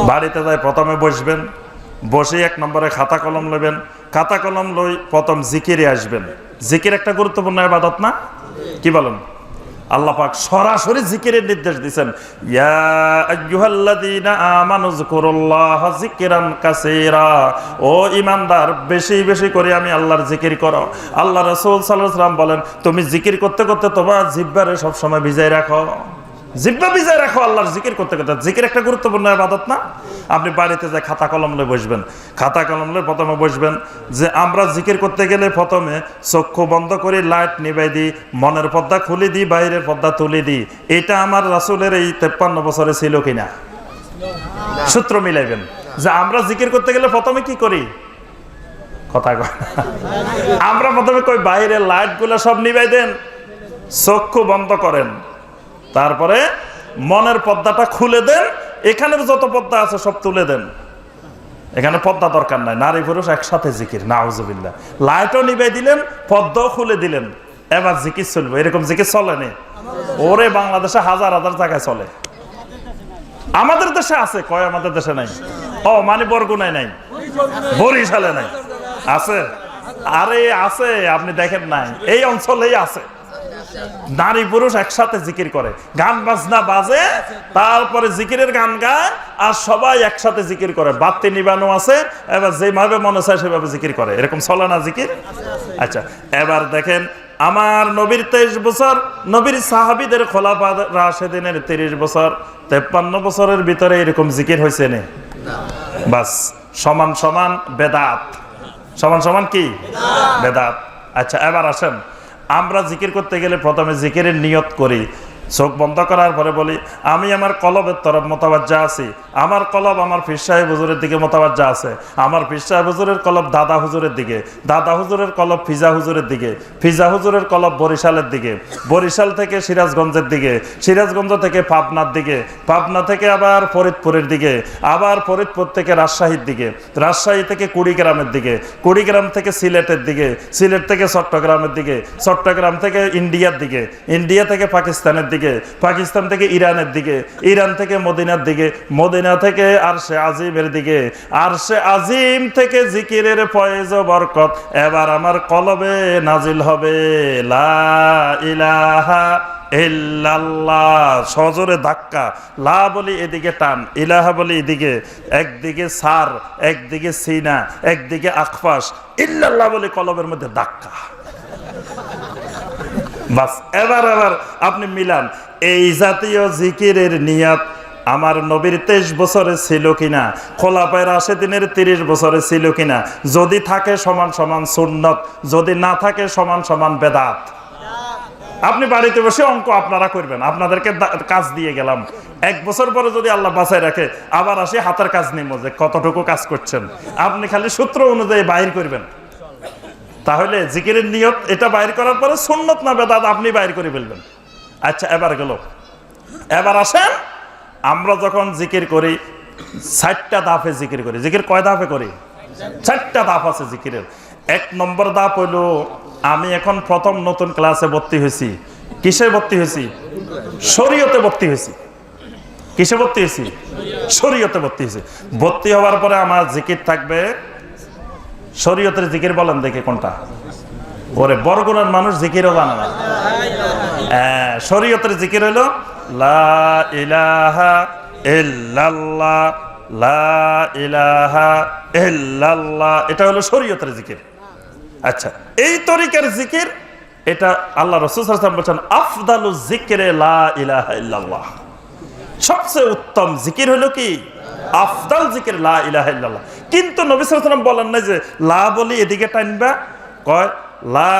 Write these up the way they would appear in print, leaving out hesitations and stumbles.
বাড়িতে যাই প্রথমে বসবেন, বসে 1 নম্বরে খাতা কলম নেবেন, খাতা কলম লই প্রথম জিকিরে আসবেন। জিকির একটা গুরুত্বপূর্ণ ইবাদত না? কি বলেন? আল্লাহ পাক সরাসরি জিকিরের নির্দেশ দিয়েছেন, ইয়া আইয়ুহাল্লাযীনা আমানু যিকুরুল্লাহা যিকরান কাসীরা। ও ঈমানদার, বেশি বেশি করে আমি আল্লাহর জিকির করো। আল্লাহ রাসূল সাল্লাল্লাহু আলাইহি ওয়াসাল্লাম বলেন, তুমি জিকির করতে করতে তোমার জিহ্বারে সব সময় ভিজায় রাখো। জিহ্বা ভিজায় রাখো আল্লাহর জিকির করতে করতে। জিকির একটা গুরুত্বপূর্ণ ইবাদত না? আপনি বাড়িতে যাই খাতা কলম নিয়ে বসবেন, খাতা কলম নিয়ে প্রথমে বসবেন যে আমরা জিকির করতে গেলে প্রথমে চক্ষু বন্ধ করে লাইট নিভাই দিই, মনের পর্দা খুলে দিই, বাইরের পর্দা তুলে দিই। এটা আমার রাসূলের এই 53 বছরে ছিল কিনা? সূত্র মিলাইবেন যে আমরা জিকির করতে গেলে প্রথমে কি করি? কথা কয় আমরা প্রথমে কই বাইরের লাইট গুলো সব নিভাই দেন, চক্ষু বন্ধ করেন, তারপরে মনের পর্দাটা খুলে দেন, এখানের যত পর্দা আছে সব তুলে দেন। এখানে পর্দা দরকার নাই, নারী পুরুষ একসাথে জিকির, নাউজুবিল্লাহ। লাইটও নিভাই দিলেন, পর্দাও খুলে দিলেন, এবার জিকির চলবে। এরকম জিকির চলে নি? ওরে বাংলাদেশে হাজার হাজার জায়গায় চলে। আমাদের দেশে আছে, কয় আমাদের দেশে নাই? ও মানে বরগুনায় নাই, বরিশালে নাই, আছে? আরে আছে, আপনি দেখেন নাই, এই অঞ্চলেই আছে। নারী পুরুষ একসাথে জিকির করে, গান বাজনা বাজে, তারপরে জিকিরের গান গায়, আর সবাই একসাথে জিকির করে। বাতি নিবানো আছে, এবার যেভাবে মনে চায় সেভাবে জিকির করে। এরকম চলে না জিকির? আচ্ছা, এবার দেখেন আমার নবীর 23 বছর, নবীর সাহাবীদের খোলাফা রাশেদিনের 30 বছর, 53 বছরের ভিতরে এরকম জিকির হয়েছে না? বাস সমান সমান বেদাত। সমান সমান কি? বেদাত। আচ্ছা, এবার আসেন, আমরা জিকির করতে গেলে প্রথমে জিকিরের নিয়ত করি। চোখ বন্ধ করার পরে বলি, আমি আমার কলবের তরফ মোতাবাজ্জা আছি। আমার কলব আমার পীর সাহেব হুজুরের দিকে মোতাবাজ্জা আছে। আমার পীর সাহেব হুজুরের কলব দাদা হুজুরের দিকে, দাদা হুজুরের কলব ফিজা হুজুরের দিকে, ফিজা হুজুরের কলব বরিশালের দিকে, বরিশাল থেকে সিরাজগঞ্জের দিকে, সিরাজগঞ্জ থেকে পাবনার দিকে, পাবনা থেকে আবার ফরিদপুরের দিকে, আবার ফরিদপুর থেকে রাজশাহীর দিকে, রাজশাহী থেকে কুড়িগ্রামের দিকে, কুড়িগ্রাম থেকে সিলেটের দিকে, সিলেট থেকে চট্টগ্রামের দিকে, চট্টগ্রাম থেকে ইন্ডিয়ার দিকে, ইন্ডিয়া থেকে পাকিস্তানের দিকে, পাকিস্তান থেকে ইরানের দিকে, ইরান থেকে মদিনার দিকে, মদিনা থেকে আরশে আজিমের দিকে, আরশে আজিম থেকে জিকিরের ফয়েজ ও বরকত এবার আমার কলবে নাজিল হবে। লা ইলাহা ইল্লাল্লাহ। সজোরে ধাক্কা, লা বলি এদিকে টান, ইলাহা বলি এদিকে, একদিকে সার, একদিকে সিনা, একদিকে আকফাস, ইল্লাল্লাহ বলি কলবের মধ্যে ধাক্কা। বাস এবার আপনি মিলান, এই জাতীয় জিকিরের নিয়াত আমার নবীর 23 বছরে ছিল কিনা, খোলাফায়ে রাশেদিনের 30 বছরে ছিল কিনা? যদি থাকে সমান সমান সুন্নত, যদি না থাকে সমান সমান বেদাত। আপনি বাড়িতে বসে অঙ্ক আপনারা করবেন, আপনাদেরকে কাজ দিয়ে গেলাম। 1 বছর পরে যদি আল্লাহ বাঁচায় রাখে, আবার আসি হাতের কাজ নিব যে কতটুকু কাজ করছেন। আপনি খালি সূত্র অনুযায়ী বাইর করবেন। তাহলে জিকিরের নিয়ত এটা বাইর করার পরে সুন্নত না বেদাত আপনি বাইর করে ফেলবেন। আচ্ছা, এবার গেল, এবার আসেন আমরা যখন জিকির করি 4টা ধাপে জিকির করি। জিকির কয় ধাপে করি? 4টা ধাপ আছে জিকিরের। 1 নম্বর ধাপ হইল, আমি এখন প্রথম নতুন ক্লাসে ভর্তি হয়েছি। কিসে ভর্তি হয়েছি? শরীয়তে ভর্তি হয়েছি। কিসে ভর্তি হয়েছি? শরীয়তে ভর্তি হয়েছি। ভর্তি হওয়ার পরে আমার জিকির থাকবে শরীয়তের জিকির। বলেন দেখি কোনটা? ওরে বরগুনার মানুষ জিকিরও জানে না। শরীয়তের জিকির হলো লা ইলাহা ইল্লাল্লাহ, লা ইলাহা ইল্লাল্লাহ। এটা হলো শরীয়তের জিকির। আচ্ছা, এই তরিকার জিকির, এটা আল্লাহ রাসূল সাল্লাল্লাহু আলাইহি ওয়াসাল্লাম বলেন আফদালুজ যিকরে লা ইলাহা ইল্লাল্লাহ। সবচেয়ে উত্তম জিকির হলো কি? আফদাল জিকির লা ইলাহা ইল্লাল্লাহ। কিন্তু নবী সাল্লাল্লাহু আলাইহি ওয়াসাল্লাম বলেন না যে লা বলি এদিকে টানবা, কয় লা।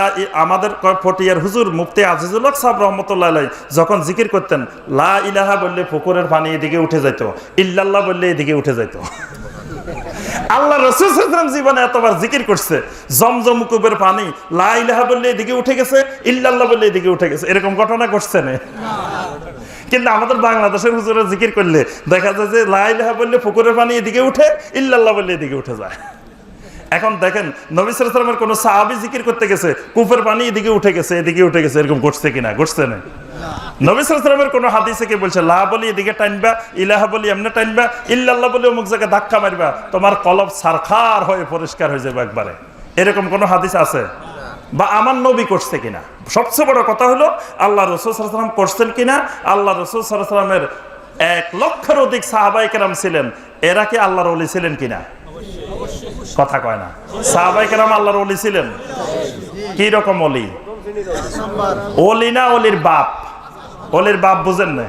আমাদের কয় ফটিয়ার হুজুর মুফতি আজিজুল হক সাহেব রাহমাতুল্লাহ আলাইহি যখন জিকির করতেন, লা ইলাহা বললে পুকুরের পানি এদিকে উঠে যেত, ইল্লাল্লাহ বললে এদিকে উঠে যেত। আল্লাহ রাসূল সাল্লাল্লাহু আলাইহি ওয়াসাল্লাম জীবনে এতবার জিকির করছে, জমজম কূপের পানি লা ইলাহা বললে এদিকে উঠে গেছে, ইল্লাল্লাহ বললে এদিকে উঠে গেছে। এরকম ঘটনা ঘটছে না? কিন্তু আমাদের বাংলাদেশের হুজুরা জিকির করলে দেখা যায় যে লা ইলাহা বললে পুকুরের পানি এদিকে উঠে, ইল্লাল্লাহ বললে এদিকে উঠে যায়। এখন দেখেন নবী সাল্লাল্লাহু আলাইহি ওয়াসাল্লামের কোন সাহাবী জিকির করতে গেছে, কূপের পানি এদিকে উঠে গেছে, এদিকে উঠে গেছে, এরকম ঘটছে কিনা? ঘটছে না? নবী সাল্লাল্লাহু আলাইহি ওয়াসাল্লামের কোন হাদিসে কি বলছে লা বলি এদিকে টাইনবা, ইলাহা বলি এমনে টাইনবা, ইল্লাল্লাহ বলি অমুক জায়গায় ধাক্কা মারবা, তোমার কলব সারখার হয়ে পরিষ্কার হয়ে যাবে একবারে? এরকম কোন হাদিস আছে? বা আমার নবী করছে কিনা? সবচেয়ে বড় কথা হলো আল্লাহ রাসূল সাল্লাল্লাহু আলাইহি ওয়াসাল্লাম করছেন কিনা। আল্লাহ রাসূল সাল্লাল্লাহু আলাইহি ওয়াসাল্লামের 1 লক্ষের অধিক সাহাবায়ে কেরাম ছিলেন, এরা কি আল্লাহর ওলি ছিলেন কিনা? কথা কয় না। সাহাবায়ে কেরাম আল্লাহর ওলি ছিলেন? কি রকম ওলি? ওলি না ওলির বাপ? ওলির বাপ বুঝেন না?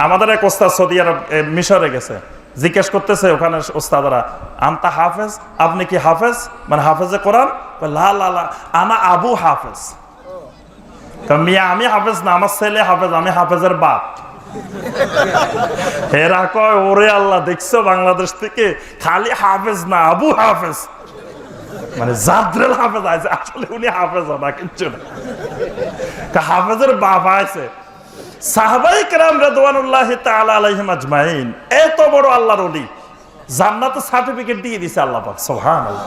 আমাদের এক ওস্তাদ সৌদি আরব মিশরে গেছে, জিজ্ঞেস করতেছে ওখানে ওস্তাদরা, আনতা হাফেজ, আপনি কি হাফেজ? মানে হাফেজে কোরআন? লা লা লা আনা আবু হাফেজ। মিয়া আমি হাফেজ না, আমার ছেলে হাফেজ, আমি হাফেজের বাপ। এরা কয় ওরে আল্লাহ, দেখছো বাংলাদেশ থেকে খালি হাফেজ না আবু হাফেজ, মানে জাদ্রেল হাফেজ আছে, আসলে উনি হাফেজ না কিচ্ছু না, হাফেজের বাপ আছে। সাহাবায়ে কেরাম রাদিয়াল্লাহু তাআলা আলাইহিম আজমাইন এত বড় আল্লাহর ওলি, জান্নাতে সার্টিফিকেট দিয়ে দিয়েছে আল্লাহ পাক, সুবহানাল্লাহ।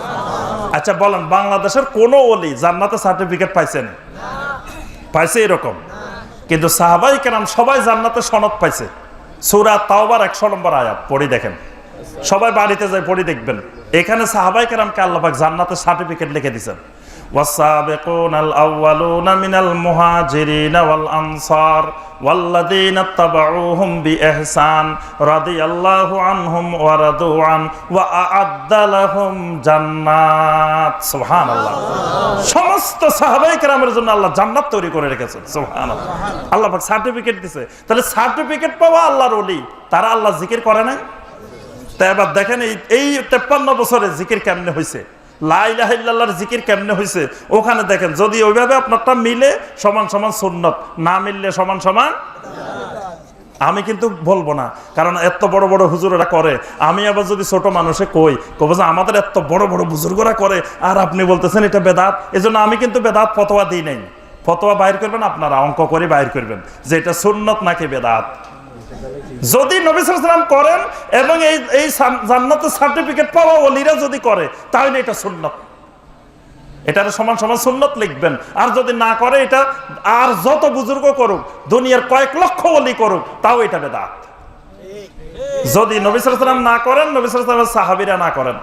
আচ্ছা বলেন, বাংলাদেশের কোন ওলি জান্নাতে সার্টিফিকেট পাইছেন? পাইছে এরকম? কিন্তু সাহাবায়ে কেরাম সবাই জান্নাতে সনদ পাইছে। সূরা তাওবার 100 নম্বর আয়াত পড়ি দেখেন, সবাই বাড়িতে যায় পড়ি দেখবেন। এখানে সাহাবায়ে কেরামকে আল্লাহ পাক জান্নাতের সার্টিফিকেট লিখে দিয়েছেন। ওয়াসাবিকুনাল আউয়ালুনা মিনাল মুহাজিরিনা ওয়াল আনসার ওয়াল্লাযীনা তাবাউহুম বিইহসান রাদিয়াল্লাহু আনহুম ওয়া রাদু আন ওয়া আ'আদ্দা লাহুম জান্নাত। সুবহানাল্লাহ। সমস্ত সাহাবায়ে কেরামের জন্য আল্লাহ জান্নাত তৈরি করে রেখেছেন। সুবহানাল্লাহ। আল্লাহ পাক সার্টিফিকেট দিয়েছে। তাহলে সার্টিফিকেট পাওয়া আল্লাহর ওলি, তারা আল্লাহ জিকির করে নাই? তাই এবার দেখেন এই 53 বছরে জিকির কেমনে হয়েছে, লা ইলাহা ইল্লাল্লাহর জিকির কেমনে হয়েছে। ওখানে দেখেন যদি ওইভাবে আপনারটা মিলে সমান সমান সুন্নত, না মিললে সমান সমান। আমি কিন্তু বলবো না, কারণ এত বড় বড় হুজুরেরা করে, আমি আবার যদি ছোট মানুষে কই কব যে আমাদের এত বড় বড় বুজুর্গরা করে আর আপনি বলতেছেন এটা বেদাত, এজন্য আমি কিন্তু বেদাত ফতোয়া দিই নাই। ফতোয়া বাইর করবেন আপনারা, অঙ্ক করে বাইর করবেন যে এটা সুন্নত নাকি বেদাত। যদি নবী সাল্লাল্লাহু আলাইহি ওয়াসাল্লাম করেন এবং এই জান্নাতের সার্টিফিকেট পাওয়া ওলিরা যদি করে, তাহলে এটা সুন্নাত, এটার সমান সমান সুন্নাত লিখবেন। আর যদি না করে, এটা আর যত বুজুর্গ করুক, দুনিয়ার কয়েক লক্ষ ওলি করুক, তাও এটা বেদাত। যদি নবী সাল্লাল্লাহু আলাইহি ওয়াসাল্লাম না করেন, নবী সাল্লাল্লাহু আলাইহি ওয়াসাল্লামের সাহাবীরা না করেন,